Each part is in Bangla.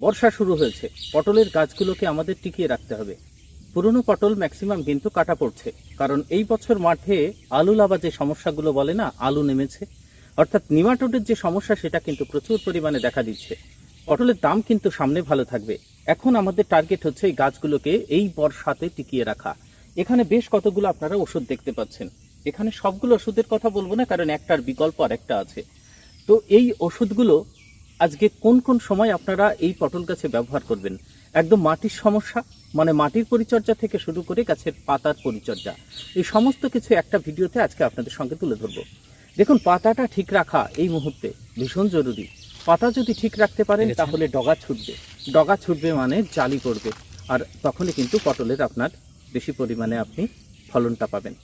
বর্ষা শুরু হয়েছে, পটলের গাছগুলোকে আমাদের টিকিয়ে রাখতে হবে। পুরনো পটল ম্যাক্সিমাম কিন্তু কাটা পড়ছে, কারণ এই বছর মাঠে আলু লাবা যে সমস্যাগুলো বলে না, আলু নেমেছে, অর্থাৎ নিমাটোডের যে সমস্যা সেটা কিন্তু প্রচুর পরিমাণে দেখা দিচ্ছে। পটলের দাম কিন্তু সামনে ভালো থাকবে। এখন আমাদের টার্গেট হচ্ছে এই গাছগুলোকে এই বর্ষাতে টিকিয়ে রাখা। এখানে বেশ কতগুলো আপনারা ওষুধ দেখতে পাচ্ছেন। এখানে সবগুলো ওষুধের কথা বলবো না, কারণ একটার বিকল্প আর একটা আছে। তো এই ওষুধগুলো আজকে কোন কোন সময় আপনারা এই পটল গাছে ব্যবহার করবেন, একদম মাটির সমস্যা মানে মাটির পরিচর্যা থেকে শুরু করে গাছের পাতার পরিচর্যা, এই সমস্ত কিছু একটা ভিডিওতে আজকে আপনাদের সঙ্গে তুলে ধরবো। দেখুন, পাতাটা ঠিক রাখা এই মুহূর্তে ভীষণ জরুরি। পাতা যদি ঠিক রাখতে পারেন তাহলে ডগা ছুটবে, ডগা ছুটবে মানে জালি পড়বে, আর তখনই কিন্তু পটলের আপনার বেশি পরিমাণে আপনি ফলনটা পাবেন।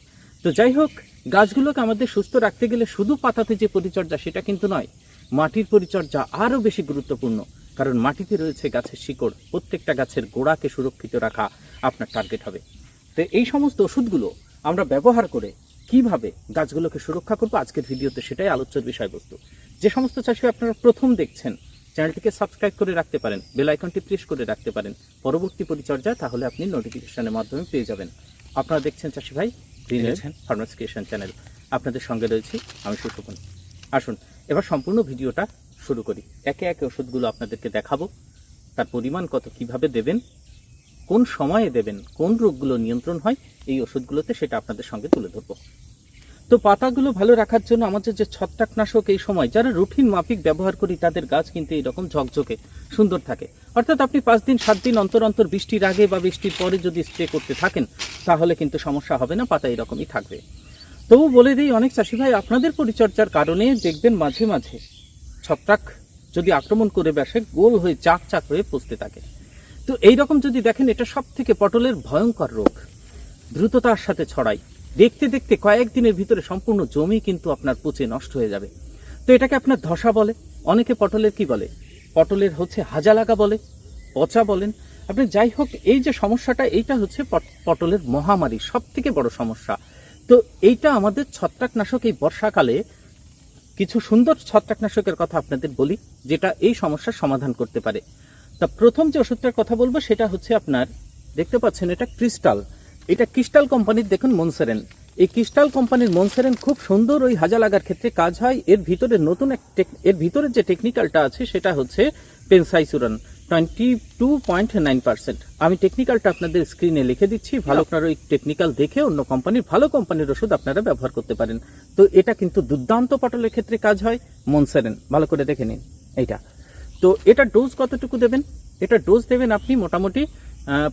তো যাই হোক, গাছগুলোকে আমাদের সুস্থ রাখতে গেলে শুধু পাতাতে যে পরিচর্যা সেটা কিন্তু নয়, মাটির পরিচর্যা আরও বেশি গুরুত্বপূর্ণ, কারণ মাটিতে রয়েছে গাছের শিকড়। প্রত্যেকটা গাছের গোড়াকে সুরক্ষিত রাখা আপনার টার্গেট হবে। তো এই সমস্ত ওষুধগুলো আমরা ব্যবহার করে কিভাবে গাছগুলোকে সুরক্ষা করবো আজকের ভিডিওতে, সেটাই আলোচ্যের বিষয়বস্তু। যে সমস্ত চাষি আপনারা প্রথম দেখছেন, চ্যানেলটিকে সাবস্ক্রাইব করে রাখতে পারেন, বেল আইকনটি প্রেস করে রাখতে পারেন পরবর্তী পরিচর্যা, তাহলে আপনি নোটিফিকেশনের মাধ্যমে পেয়ে যাবেন। আপনারা দেখছেন চাষি ভাই ফার্মার্স ক্রিয়েশন চ্যানেল, আপনাদের সঙ্গে রয়েছি আমি সুশোভন। আসুন এবার সম্পূর্ণ ভিডিওটা শুরু করি। একে একে ওষুধগুলো আপনাদেরকে দেখাবো, তার পরিমাণ কত, কিভাবে দেবেন, কোন সময়ে দেবেন, কোন রোগগুলো নিয়ন্ত্রণ হয় এই ওষুধগুলোতে, সেটা আপনাদের সঙ্গে তুলে ধরবো। তো পাতাগুলো ভালো রাখার জন্য আমাদের যে ছত্রাকনাশক এই সময় যারা রুটিন মাফিক ব্যবহার করি তাদের গাছ কিন্তু এইরকম ঝকঝকে সুন্দর থাকে। অর্থাৎ আপনি 5 দিন 7 দিন অন্তর অন্তর বৃষ্টির আগে বা বৃষ্টির পরে যদি স্প্রে করতে থাকেন তাহলে কিন্তু সমস্যা হবে না, পাতা এরকমই থাকবে। তবু বলে দিই, অনেক চাষি ভাই আপনাদের পরিচর্যার কারণে দেখবেন মাঝে মাঝে ছত্রাক যদি আক্রমণ করে বসে, গোল হয়ে চাক চাক হয়ে পচতে থাকে। তো এইরকম যদি দেখেন, এটা সব থেকে পটলের ভয়ঙ্কর রোগ, দ্রুততার সাথে ছড়ায়। দেখতে দেখতে কয়েকদিনের ভিতরে সম্পূর্ণ জমি কিন্তু আপনার পচে নষ্ট হয়ে যাবে। তো এটাকে আপনার ধসা বলে, অনেকে পটলের কি বলে, পটলের হচ্ছে হাজা লাগা বলে, পচা বলেন আপনি। যাই হোক, এই যে সমস্যাটা, এইটা হচ্ছে পটলের মহামারী, সব থেকে বড় সমস্যা। তো এইটা আমাদের ছত্রাকনাশক এই বর্ষাকালে কিছু সুন্দর ছত্রাকনাশকের কথা আপনাদের বলি, যেটা এই সমস্যার সমাধান করতে পারে। তা প্রথম যে ওষুধটার কথা বলবো সেটা হচ্ছে আপনার, দেখতে পাচ্ছেন এটা ক্রিস্টাল, এটা ক্রিস্টাল কোম্পানির দেখুন মনসেরেন। এই ক্রিস্টাল কোম্পানির মনসেরেন খুব সুন্দর ওই হাজা লাগার ক্ষেত্রে কাজ হয়। এর ভিতরে নতুন এর ভিতরে যে টেকনিক্যালটা আছে সেটা হচ্ছে পেনসাইসুরান 22.9%। আমি টেকনিক্যালটা আপনাদের স্ক্রিনে লিখে দিচ্ছি, ভালো আপনারা ওই টেকনিক্যাল দেখে অন্য কোম্পানির ভালো কোম্পানির ওষুধ আপনারা ব্যবহার করতে পারেন। তো এটা কিন্তু দুর্দান্ত পটলের ক্ষেত্রে কাজ হয়, মনসেরেন ভালো করে দেখে নিন এইটা। তো এটা ডোজ কতটুকু দেবেন, এটা ডোজ দেবেন আপনি মোটামুটি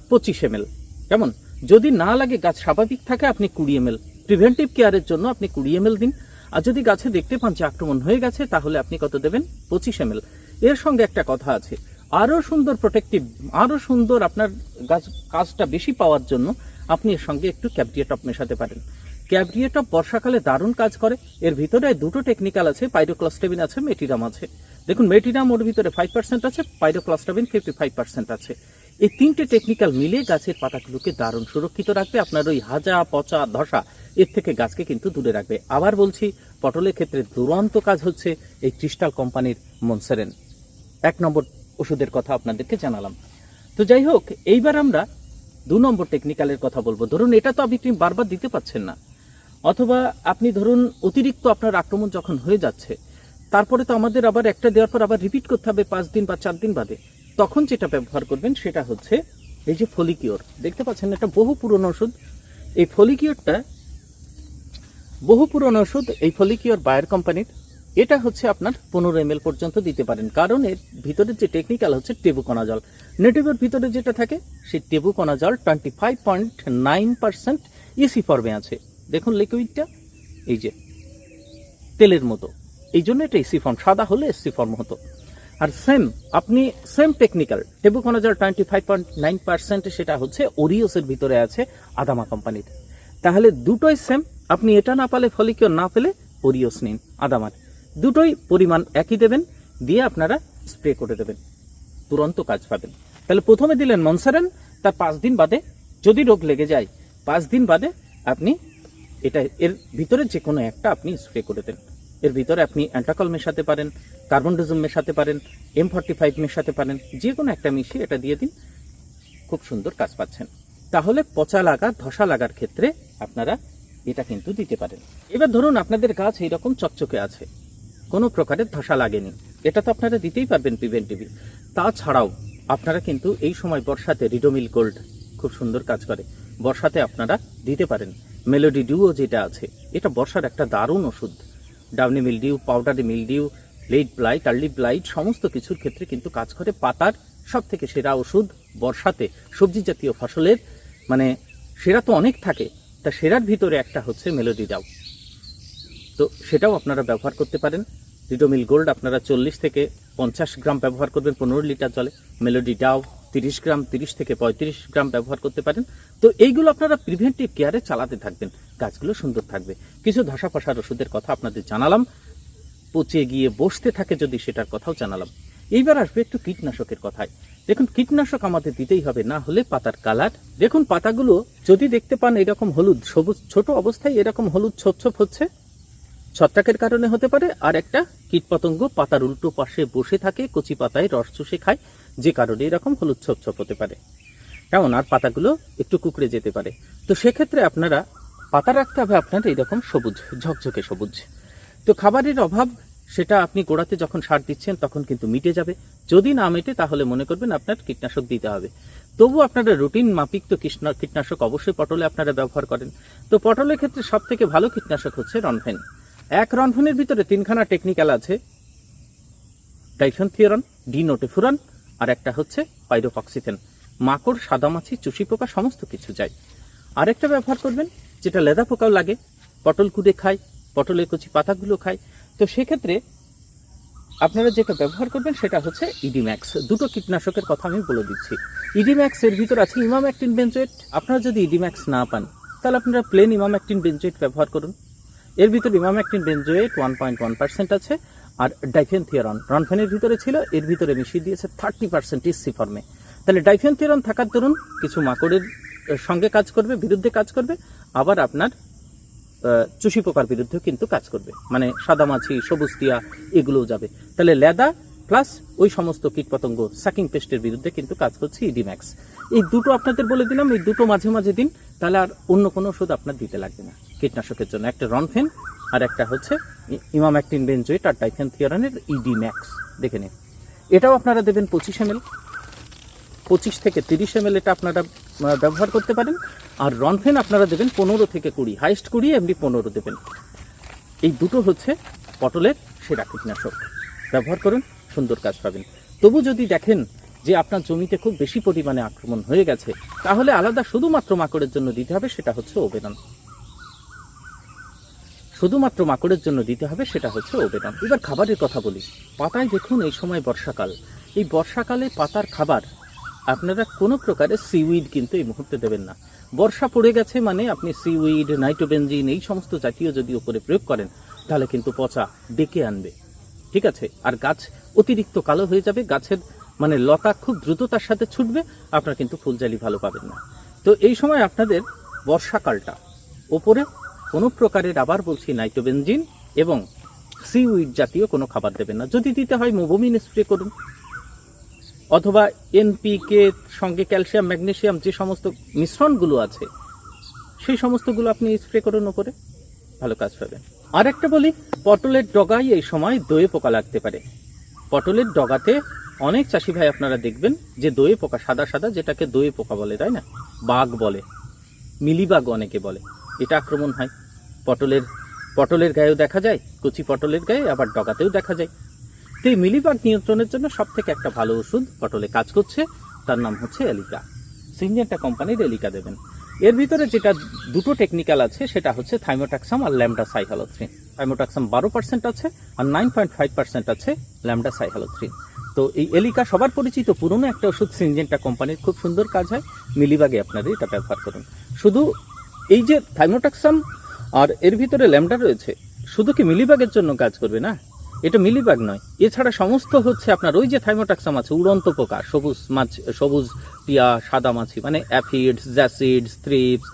25 ml। কেমন, যদি না লাগে গাছ স্বাভাবিক থাকে আপনি 20 ml, প্রিভেন্টিভ কেয়ারের জন্য আপনি 20 ml দিন। আর যদি গাছে দেখতে পান যে আক্রমণ হয়ে গেছে তাহলে আপনি কত দেবেন, 25 ml। এর সঙ্গে একটা কথা আছে, আরও সুন্দর প্রোটেক্টিভ, আরও সুন্দর আপনার গাছ কাজটা বেশি পাওয়ার জন্য আপনি এর সঙ্গে একটু ক্যাবরিয়েটপ মেশাতে পারেন। ক্যাবরিয়েটপ বর্ষাকালে দারুণ কাজ করে। এর ভিতরে দুটো টেকনিক্যাল আছে, পাইরোক্লাস্টাবিন আছে, মেটিরাম আছে। দেখুন, মেটিরাম ওর ভিতরে 5% আছে, পাইরোক্লাস্টাবিন 55% আছে। এই তিনটে টেকনিক্যাল মিলে গাছের পাতাগুলোকে দারুণ সুরক্ষিত রাখবে, আপনার ওই হাজা পচা ধসা এর থেকে গাছকে কিন্তু দূরে রাখবে। আবার বলছি, পটলের ক্ষেত্রে দুরন্ত কাজ হচ্ছে এই ক্রিস্টাল কোম্পানির মনসেরেন। 1 নম্বর ওষুধের কথা আপনাদেরকে জানালাম। তো যাই হোক, এইবার আমরা 2 নম্বর টেকনিক্যালের কথা বলবো। ধরুন এটা তো আপনি বারবার দিতে পাচ্ছেন না, অথবা আপনি ধরুন অতিরিক্ত আপনার আক্রমণ যখন হয়ে যাচ্ছে, তারপরে তো আমাদের আবার একটা দেওয়ার পর আবার রিপিট করতে হবে 5 দিন বা 4 দিন বাদে। তখন যেটা ব্যবহার করবেন সেটা হচ্ছে এই যে ফলিকিওর, দেখতে পাচ্ছেন এটা বহু পুরনো ওষুধ। এই ফলিকিওরটা বহু পুরনো ওষুধ, এই ফলিকিওর বায়ার কোম্পানির। এটা হচ্ছে আপনার 15 ml পর্যন্ত দিতে পারেন, কারণ এর ভিতরে যে টেকনিক্যাল হচ্ছে টেবুকোনাজল। নেটিভের ভিতরে যেটা থাকে সেই টেবুকোনাজল 25.9% ইসি ফর্মে আছে। দেখুন লিকুইডটা এই যে তেলের মতো, এই জন্য এটা ইসি ফর্ম, সাদা হলে এসসি ফর্ম হতো। আর আপনি সেম টেকনিক্যাল টেবুকোনাজল 25.9% সেটা হচ্ছে ওরিওসের ভিতরে আছে, আদামা কোম্পানির। তাহলে দুটোই সেম, আপনি এটা না পালে ফলিকিওর, না পেলে ওরিওস নিন আদামার। দুটোই পরিমাণ একই দেবেন, দিয়ে আপনারা স্প্রে করে দেবেন, তুরন্ত কাজ পাবেন। তাহলে প্রথমে দিলেন মনসেরেন, তার 5 দিন বাদে যদি রোগ লেগে যায় 5 দিন বাদে আপনি এটা এর ভিতরে যে কোনো একটা আপনি স্প্রে করে দেন। এর ভিতরে আপনি অ্যান্টাকল মেশাতে পারেন, কার্বনডাজম মেশাতে পারেন, M45 মেশাতে পারেন, যে কোনো একটা মিশিয়ে এটা দিয়ে দিন, খুব সুন্দর কাজ পাচ্ছেন। তাহলে পচা লাগা, ধসা লাগার ক্ষেত্রে আপনারা এটা কিন্তু দিতে পারেন। এবার ধরুন আপনাদের গাছ এইরকম চকচকে আছে, কোনো প্রকারের ধসা লাগেনি, এটা তো আপনারা দিতেই পারবেন প্রিভেন্টিভলি। তাছাড়াও আপনারা কিন্তু এই সময় বর্ষাতে রিডোমিল গোল্ড খুব সুন্দর কাজ করে, বর্ষাতে আপনারা দিতে পারেন। মেলোডি ডিউও যেটা আছে, এটা বর্ষার একটা দারুণ ওষুধ। Downy mildew, powdery mildew, late blight, early blight সমস্ত কিছুর ক্ষেত্রে কিন্তু কাজ করে। পাতার সব থেকে সেরা ওষুধ বর্ষাতে সবজি জাতীয় ফসলের, মানে সেরা তো অনেক থাকে, তা সেরার ভিতরে একটা হচ্ছে মেলোডি ডাউ, তো সেটাও আপনারা ব্যবহার করতে পারেন। রিডোমিল গোল্ড আপনারা 40 থেকে 50 গ্রাম ব্যবহার করবেন 15 লিটার জলে। মেলোডি ডাউ 30 গ্রাম, 30 থেকে 35 গ্রাম ব্যবহার করতে পারেন। তো এইগুলো আপনারা প্রিভেন্টিভ কেয়ারে চালাতে থাকবেন, গাছগুলো সুন্দর থাকবে। কিছু ধসা ফসার ওষুধের কথা আপনাদের জানালাম, পচে গিয়ে বসতে থাকে যদি সেটার কথাও জানালাম। এইবার আসবে একটু কীটনাশকের কথায়। দেখুন, কীটনাশক আমাদের দিতেই হবে, না হলে পাতার কালার, দেখুন পাতাগুলো যদি দেখতে পান এরকম হলুদ সবুজ, ছোট অবস্থায় এরকম হলুদ ছোপ ছোপ হচ্ছে, ছত্রাকের কারণে হতে পারে, আর একটা কীটপতঙ্গ পাতার উল্টো পাশে বসে থাকে, কচি পাতায় রস চুষে খায়, যে কারণে এরকম হলুদ ছোপ ছোপ হতে পারে। কেমন, আর পাতাগুলো একটু কুকড়ে যেতে পারে। তো সেক্ষেত্রে আপনারা পাতা রাখতে হবে আপনার এইরকম সবুজ, ঝকঝকে সবুজ। তো খাবারের অভাব, সেটা আপনি গোড়াতে যখন সার দিচ্ছেন তখন কিন্তু মিটে যাবে। যদি না মেটে তাহলে মনে করবেন আপনার কীটনাশক দিতে হবে। তবু আপনারা রুটিন মাফিক তো কীটনাশক অবশ্যই পটলে আপনারা ব্যবহার করেন। তো পটলের ক্ষেত্রে সব থেকে ভালো কীটনাশক হচ্ছে রনফেন। এক রনফেনের ভিতরে 3খানা টেকনিক্যাল আছে, ডাইফেনথিওরন, ডিনোটিফুরন, আর একটা হচ্ছে পাইরোফক্সিফেন। মাকড়, সাদামাছি, চুষি পোকা সমস্ত কিছু যায়। আরেকটা ব্যবহার করবেন যেটা লেদা পোকাও লাগে, পটল কুড়ে খায়, পটলের কচি পাতাগুলো খায়। তো সেক্ষেত্রে আপনারা যেটা ব্যবহার করবেন সেটা হচ্ছে ইডিম্যাক্স। দুটো কীটনাশকের কথা আমি বলে দিচ্ছি। ইডিম্যাক্স এর ভিতর আছে ইমামেকটিন বেনজোয়েট। আপনারা যদি ইডিম্যাক্স না পান তাহলে আপনারা প্লেন ইমামেকটিন বেনজোয়েট ব্যবহার করুন। এর ভিতর ইমামেকটিন বেনজোয়েট 1.1% আছে, আর ডাইফেনথিওরন রনফেনের ভিতরে ছিল, এর ভিতরে মিশিয়ে দিয়েছে 30% ইসি ফর্মে। তাহলে ডাইফেনথিওরন থাকার দরুন কিছু মাকড়ের সঙ্গে কাজ করবে, বিরুদ্ধে কাজ করবে, আবার আপনার চুষি পোকার বিরুদ্ধেও কিন্তু কাজ করবে, মানে সাদামাছি, সবুজ টিয়া এগুলোও যাবে। তাহলে লেদা প্লাস ওই সমস্ত কীটপতঙ্গ, সাকিং পেস্টের বিরুদ্ধে কিন্তু কাজ করছে ইডিম্যাক্স। এই দুটো আপনাদের বলে দিলাম, এই দুটো মাঝে মাঝে দিন, তাহলে আর অন্য কোনো ওষুধ আপনার দিতে লাগবে না কীটনাশকের জন্য। একটা রনফেন আর একটা হচ্ছে ইমামেকটিন বেনজোয়েট আর ডাইফেনথিওরনের ইডিম্যাক্স, দেখে নিন। এটাও আপনারা দেবেন 25 ml, 25 থেকে 30 ml এটা আপনারা ব্যবহার করতে পারেন। আর রনফেন আপনারা দেবেন 15 থেকে 20, হাইস্ট 20, এমনি 15 দেবেন। এই দুটো হচ্ছে পটলের সেরা কীটনাশক, ব্যবহার করুন, সুন্দর কাজ পাবেন। তবু যদি দেখেন যে আপনার জমিতে খুব বেশি পরিমাণে আক্রমণ হয়ে গেছে, তাহলে আলাদা শুধুমাত্র মাকড়ের জন্য দিতে হবে, সেটা হচ্ছে ওবেরন। শুধুমাত্র মাকড়ের জন্য দিতে হবে, সেটা হচ্ছে ওবেরন। এবার খাবারের কথা বলি। পাতায় দেখুন এই সময় বর্ষাকাল, এই বর্ষাকালে পাতার খাবার আপনারা কোনো প্রকারের সিউইড কিন্তু এই মুহূর্তে দেবেন না। বর্ষা পড়ে গেছে মানে আপনি সিউইড, নাইট্রোবেনজিন এই সমস্ত জাতীয় যদি উপরে প্রয়োগ করেন তাহলে কিন্তু পচা ডেকে আনবে, ঠিক আছে? আর গাছ অতিরিক্ত কালো হয়ে যাবে, গাছের মানে লতা খুব দ্রুততার সাথে ছুটবে, আপনারা কিন্তু ফুলজালি ভালো পাবেন না। তো এই সময় আপনাদের বর্ষাকালটা ওপরে কোনো প্রকারের, আবার বলছি, নাইট্রোবেনজিন এবং সিউইড জাতীয় কোনো খাবার দেবেন না। যদি দিতে হয় মোবোমিন স্প্রে করুন, অথবা এনপিকে সঙ্গে ক্যালসিয়াম, ম্যাগনেসিয়াম যে সমস্ত মিশ্রণগুলো আছে সেই সমস্তগুলো আপনি স্প্রে করুন ওপরে, ভালো কাজ পাবেন। আর একটা বলি, পটলের ডগায় এই সময় দোয়ে পোকা লাগতে পারে। পটলের ডগাতে অনেক চাষি ভাই আপনারা দেখবেন যে দোয়ে পোকা, সাদা সাদা, যেটাকে দোয়ে পোকা বলে, তাই না? বাঘ বলে, মিলিবাগ অনেকে বলে, এটা আক্রমণ হয়। পটলের গায়েও দেখা যায়, কচি পটলের গায়ে, আবার ডগাতেও দেখা যায়। তো এই মিলিবাগ নিয়ন্ত্রণের জন্য সব থেকে একটা ভালো ওষুধ পটলে কাজ করছে, তার নাম হচ্ছে এলিকা। সিনজেন্টা কোম্পানির এলিকা দেবেন। এর ভিতরে যেটা দুটো টেকনিক্যাল আছে সেটা হচ্ছে থাইমোটাক্সাম আর ল্যামডাসাইহালোথ্রিন। থাইমোটাক্সাম 12% আছে আর 9.5% আছে ল্যামডাসাইহালোথ্রিন। তো এই এলিকা সবার পরিচিত পুরনো একটা ওষুধ, সিনজেন্টা কোম্পানির, খুব সুন্দর কাজ হয়। মিলিবাগে আপনারা এটা ব্যবহার করুন। শুধু এই যে থাইমোটাক্সাম আর এর ভিতরে ল্যামডা রয়েছে, শুধু কি মিলিবাগের জন্য কাজ করবে না, এটা মিলিবাগ নয়। এছাড়া সমস্ত হচ্ছে আপনার ওই যে থাইমোটাক্সাম আছে, উড়ন্ত পোকা, সবুজ টিয়া, সাদা মাছি, মানে aphids, jassids, thrips,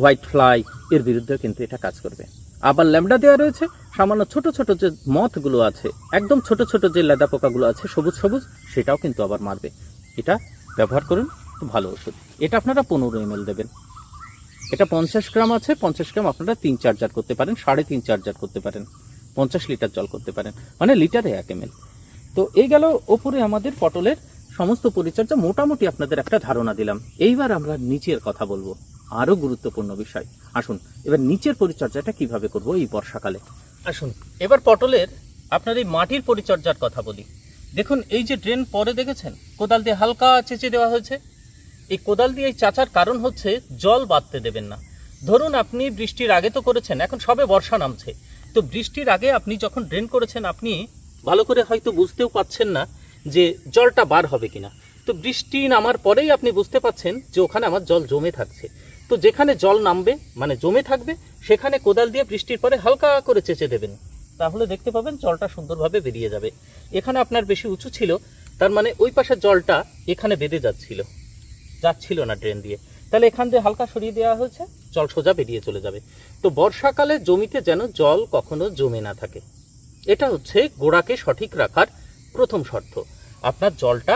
white fly, এর বিরুদ্ধে কিন্তু এটা কাজ করবে। আবার ল্যামডা দেওয়া রয়েছে, সামান্য ছোট ছোট যে মথগুলো আছে, একদম ছোট ছোট যে লেদা পোকাগুলো আছে সবুজ সবুজ, সেটাও কিন্তু আবার মারবে। এটা ব্যবহার করুন, খুব ভালো ওষুধ। এটা আপনারা 15 ml দেবেন। এটা 50 গ্রাম আছে, 50 গ্রাম আপনারা 3-4 জার করতে পারেন, 3.5-4 জার করতে পারেন, 50 লিটার জল করতে পারেন, মানে লিটারে 1 ml। তো এই গেল ওপরে আমাদের পটলের সমস্ত পরিচর্যা, মোটামুটি আপনাদের একটা ধারণা দিলাম। এইবার আমরা নিচের কথা বলবো, আরো গুরুত্বপূর্ণ বিষয়। আসুন এবার নিচের পরিচর্যাটা কিভাবে করব এই বর্ষাকালে। আসুন এবার পটলের আপনার এই মাটির পরিচর্যার কথা বলি। দেখুন এই যে ড্রেন পরে দেখেছেন, কোদাল দিয়ে হালকা চেঁচে দেওয়া হয়েছে। এই কোদাল দিয়ে এই চাচার কারণ হচ্ছে জল বাঁধতে দেবেন না। ধরুন আপনি বৃষ্টির আগে তো করেছেন, এখন সবে বর্ষা নামছে, তো বৃষ্টির আগে আপনি যখন ড্রেন করেছেন আপনি ভালো করে হয়তো বুঝতেও পাচ্ছেন না যে জলটা বার হবে কিনা। তো বৃষ্টি নামার পরেই আপনি বুঝতে পাচ্ছেন যে ওখানে আমার জল জমে থাকছে। তো যেখানে জল নামবে মানে জমে থাকবে, সেখানে কোদাল দিয়ে বৃষ্টির পরে হালকা করে চেঁচে দেবেন, তাহলে দেখতে পাবেন জলটা সুন্দরভাবে বেরিয়ে যাবে। এখানে আপনার বেশি উঁচু ছিল, তার মানে ওই পাশের জলটা এখানে বেঁধে যাচ্ছিল না ড্রেন দিয়ে, তাহলে এখান দিয়ে হালকা সরিয়ে দেওয়া হয়েছে, জল সোজা বেরিয়ে চলে যাবে। তো বর্ষাকালে জমিতে যেন জল কখনো জমে না থাকে, এটা হচ্ছে গোড়াকে সঠিক রাখার প্রথম শর্ত। আপনার জলটা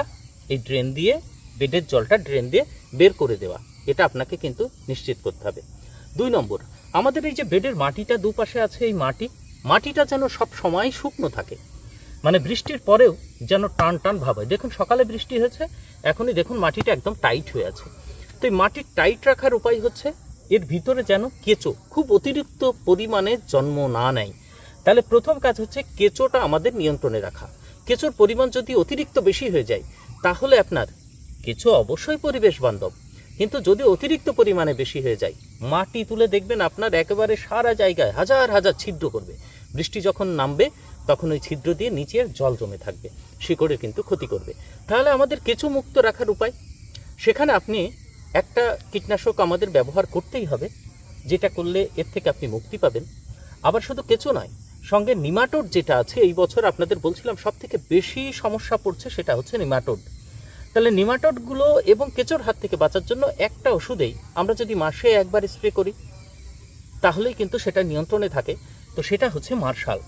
এই ড্রেন দিয়ে, বেডের জলটা ড্রেন দিয়ে বের করে দেওয়া, এটা আপনাকে কিন্তু নিশ্চিত করতে হবে। 2 নম্বর, আমাদের এই যে বেডের মাটিটা দুপাশে আছে, এই মাটিটা যেন সব সময় শুকনো থাকে, মানে বৃষ্টির পরেও যেন টান টান ভাব হয়। দেখুন সকালে বৃষ্টি হয়েছে, এখনই দেখুন মাটিটা একদম টাইট হয়ে আছে। তো এই মাটি টাইট রাখার উপায় হচ্ছে এর ভিতরে যেন কেঁচো খুব অতিরিক্ত পরিমাণে জন্ম না নেয়। তাহলে প্রথম কাজ হচ্ছে কেঁচোটা আমাদের নিয়ন্ত্রণে রাখা। কেঁচোর পরিমাণ যদি অতিরিক্ত বেশি হয়ে যায়, তাহলে আপনার কেঁচো অবশ্যই পরিবেশ বান্ধব, কিন্তু যদি অতিরিক্ত পরিমাণে বেশি হয়ে যায়, মাটি তুলে দেখবেন আপনার একেবারে সারা জায়গায় হাজার হাজার ছিদ্র করবে। বৃষ্টি যখন নামবে তখন ওই ছিদ্র দিয়ে নিচের জল জমে থাকবে, শিকড়ের কিন্তু ক্ষতি করবে। তাহলে আমাদের কেঁচো মুক্ত রাখার উপায়, সেখানে আপনি একটা কীটনাশক আমাদের ব্যবহার করতেই হবে, যেটা করলে এর থেকে আপনি মুক্তি পাবেন। আবার শুধু কেঁচো নয়, সঙ্গে নিমাটোড যেটা আছে, এই বছর আপনাদের বলছিলাম সব থেকে বেশি সমস্যা পড়ছে, সেটা হচ্ছে নিমাটোড। তাহলে নিমাটোডগুলো এবং কেঁচোর হাত থেকে বাঁচার জন্য একটা ওষুধেই আমরা যদি মাসে একবার স্প্রে করি, তাহলেই কিন্তু সেটা নিয়ন্ত্রণে থাকে। তো সেটা হচ্ছে মার্শাল।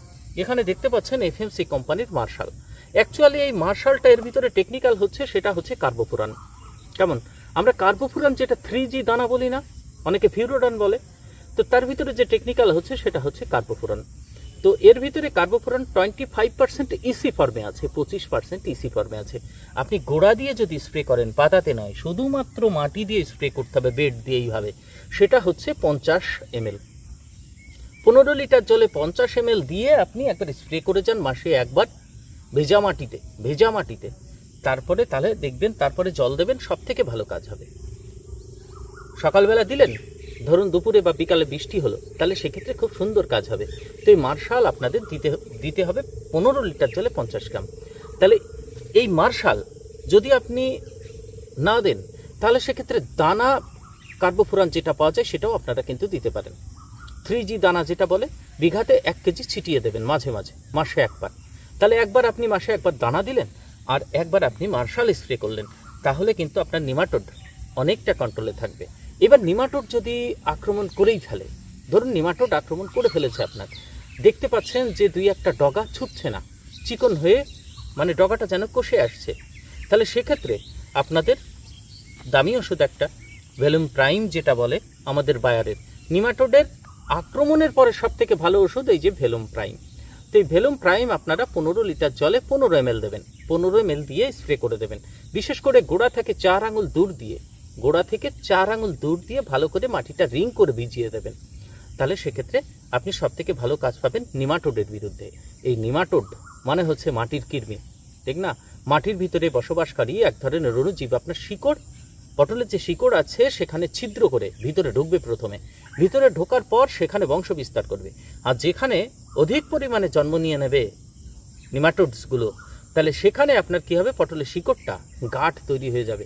এখানে দেখতে পাচ্ছেন এফএমসি কোম্পানির মার্শাল। অ্যাকচুয়ালি এই মার্শালটা এর ভিতরে টেকনিক্যাল হচ্ছে, সেটা হচ্ছে কার্বোফুরান। কেমন, আমরা কার্বোফুরান যেটা 3G দানা বলি না, অনেকে ফিউরোডান বলে, তো তার ভিতরে যে টেকনিক্যাল হচ্ছে সেটা হচ্ছে কার্বোফুরান। তো এর ভিতরে কার্বোফুরান 25% ইসি ফর্মে আছে, 25% ইসি ফর্মে আছে। আপনি গোড়া দিয়ে যদি স্প্রে করেন, পাতাতে নয়, শুধুমাত্র মাটি দিয়ে স্প্রে করতে হবে, বেড দিয়ে এইভাবে, সেটা হচ্ছে 50 ml। 15 লিটার জলে 50 ml দিয়ে আপনি একবার স্প্রে করে যান মাসে একবার, ভেজা মাটিতে। তারপরে তাহলে দেখবেন, তারপরে জল দেবেন, সব থেকে ভালো কাজ হবে। সকালবেলা দিলেন, ধরুন দুপুরে বা বিকালে বৃষ্টি হলো, তাহলে সেক্ষেত্রে খুব সুন্দর কাজ হবে। তো এই মার্শাল আপনাদের দিতে হবে 15 লিটার জলে 50 গ্রাম। তাহলে এই মার্শাল যদি আপনি না দেন, তাহলে সেক্ষেত্রে দানা কার্বোফুরান যেটা পাওয়া যায় সেটাও আপনারা কিন্তু দিতে পারেন। 3G দানা যেটা বলে, বিঘাতে 1 কেজি ছিটিয়ে দেবেন মাঝে মাঝে, মাসে একবার। তাহলে একবার আপনি মাসে একবার দানা দিলেন, আর একবার আপনি মার্শাল স্প্রে করলেন, তাহলে কিন্তু আপনার নিমাটোড অনেকটা কন্ট্রোলে থাকবে। এবার নিমাটোড যদি আক্রমণ করেই ফেলে, ধরুন নিমাটোড আক্রমণ করে ফেলেছে আপনার, দেখতে পাচ্ছেন যে 2-1টা ডগা ছুটছে না, চিকন হয়ে, মানে ডগাটা যেন কষে আসছে, তাহলে সেক্ষেত্রে আপনাদের দামি ওষুধ একটা ভেলুম প্রাইম যেটা বলে আমাদের বায়ারের, নিমাটোডের আক্রমণের পরে সব থেকে ভালো ওষুধ এই যে ভেলুম প্রাইম। তো এই ভেলুম প্রাইম আপনারা 15 লিটার জলে 15 ml দেবেন, 15 ml দিয়ে স্প্রে করে দেবেন। বিশেষ করে গোড়া থেকে 4 আঙুল দূর দিয়ে ভালো করে মাটিটা রিং করে ভিজিয়ে দেবেন। তাহলে সেক্ষেত্রে আপনি সব থেকে ভালো কাজ পাবেন নিমাটোডের বিরুদ্ধে। এই নিমাটোড মানে হচ্ছে মাটির কৃমি, ঠিক না, মাটির ভিতরে বসবাসকারী এক ধরনের অণুজীব। আপনার শিকড়, পটলের যে শিকড় আছে সেখানে ছিদ্র করে ভিতরে ঢুকবে, প্রথমে ভিতরে ঢোকার পর সেখানে বংশ বিস্তার করবে, আর যেখানে অধিক পরিমাণে জন্ম নিয়ে নেবে নিমাটোডসগুলো, তাহলে সেখানে আপনার কি হবে, পটলের শিকড়টা গাঁট তৈরি হয়ে যাবে,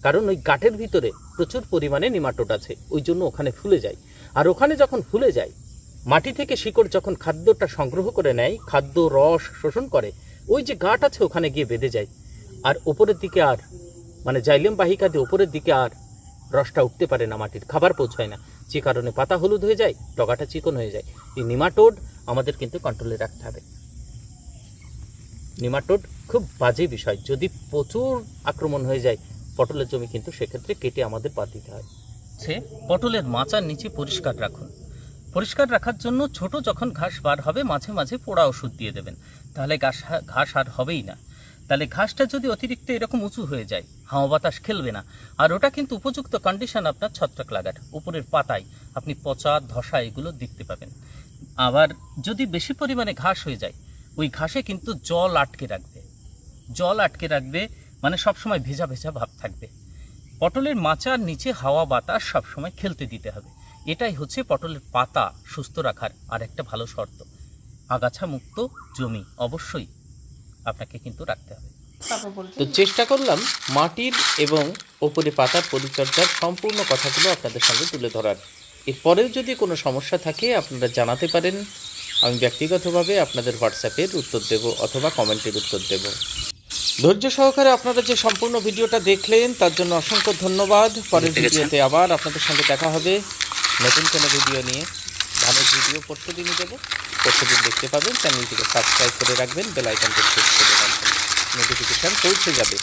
কারণ ওই গাঁটের ভিতরে প্রচুর পরিমাণে নিমাটোড আছে, ওই জন্য ওখানে ফুলে যায়। আর ওখানে যখন ফুলে যায়, মাটি থেকে শিকড় যখন খাদ্যটা সংগ্রহ করে নেয়, খাদ্য রস শোষণ করে, ওই যে গাঁট আছে ওখানে গিয়ে বেঁধে যায়, আর ওপরের দিকে আর, মানে জাইলেম বাহিকা দিয়ে ওপরের দিকে আর রসটা উঠতে পারে না, মাটির খাবার পৌঁছায় না, যে কারণে পাতা হলুদ হয়ে যায়, ডগাটা চিকন হয়ে যায়। এই নিমাটোড আমাদের কিন্তু কন্ট্রোলে রাখতে হবে। নিমাটোড খুব বাজে বিষয়, যদি প্রচুর আক্রমণ হয়ে যায় পটলের জমি কিন্তু সেক্ষেত্রে কেটে আমাদের বাদ দিতে হয়। পটলের মাচার নিচে পরিষ্কার রাখুন। পরিষ্কার রাখার জন্য ছোট যখন ঘাস বার হবে মাঝে মাঝে পোড়া ওষুধ দিয়ে দেবেন, তাহলে ঘাস আর হবেই না। তাহলে ঘাসটা যদি অতিরিক্ত এরকম উঁচু হয়ে যায় হাওয়া বাতাস খেলবে না, আর ওটা কিন্তু উপযুক্ত কন্ডিশন আপনার ছত্রাক লাগার। উপরের পাতায় আপনি পচা ধসা এগুলো দেখতে পাবেন। আবার যদি বেশি পরিমাণে ঘাস হয়ে যায় ওই ঘাসে কিন্তু জল আটকে রাখবে, মানে সবসময় ভেজা ভেজা ভাব থাকবে। পটলের মাচার নিচে হাওয়া বাতাস সবসময় খেলতে দিতে হবে। এটাই হচ্ছে পটলের পাতা সুস্থ রাখার আর একটা ভালো শর্ত। আগাছা মুক্ত জমি অবশ্যই আপনাকে কিন্তু রাখতে হবে। তো চেষ্টা করলাম মাটির এবং ওপরে পাতার পরিচর্যার সম্পূর্ণ কথাগুলো আপনাদের সঙ্গে তুলে ধরার। এরপরেও যদি কোনো সমস্যা থাকে আপনারা জানাতে পারেন, আমি ব্যক্তিগতভাবে আপনাদের হোয়াটসঅ্যাপের উত্তর দেব অথবা কমেন্টের উত্তর দেব। ধৈর্য সহকারে আপনারা যে সম্পূর্ণ ভিডিওটা দেখলেন তার জন্য অসংখ্য ধন্যবাদ। পরের ভিডিওতে আবার আপনাদের সঙ্গে দেখা হবে নতুন কোনো ভিডিও নিয়ে। ধানের ভিডিও প্রত্যেকদিনই দেবো, প্রত্যেকদিন দেখতে পাবেন। চ্যানেলটিকে সাবস্ক্রাইব করে রাখবেন, বেল আইকনটি প্রেস করে রাখবেন, নোটিফিকেশান পৌঁছে যাবে।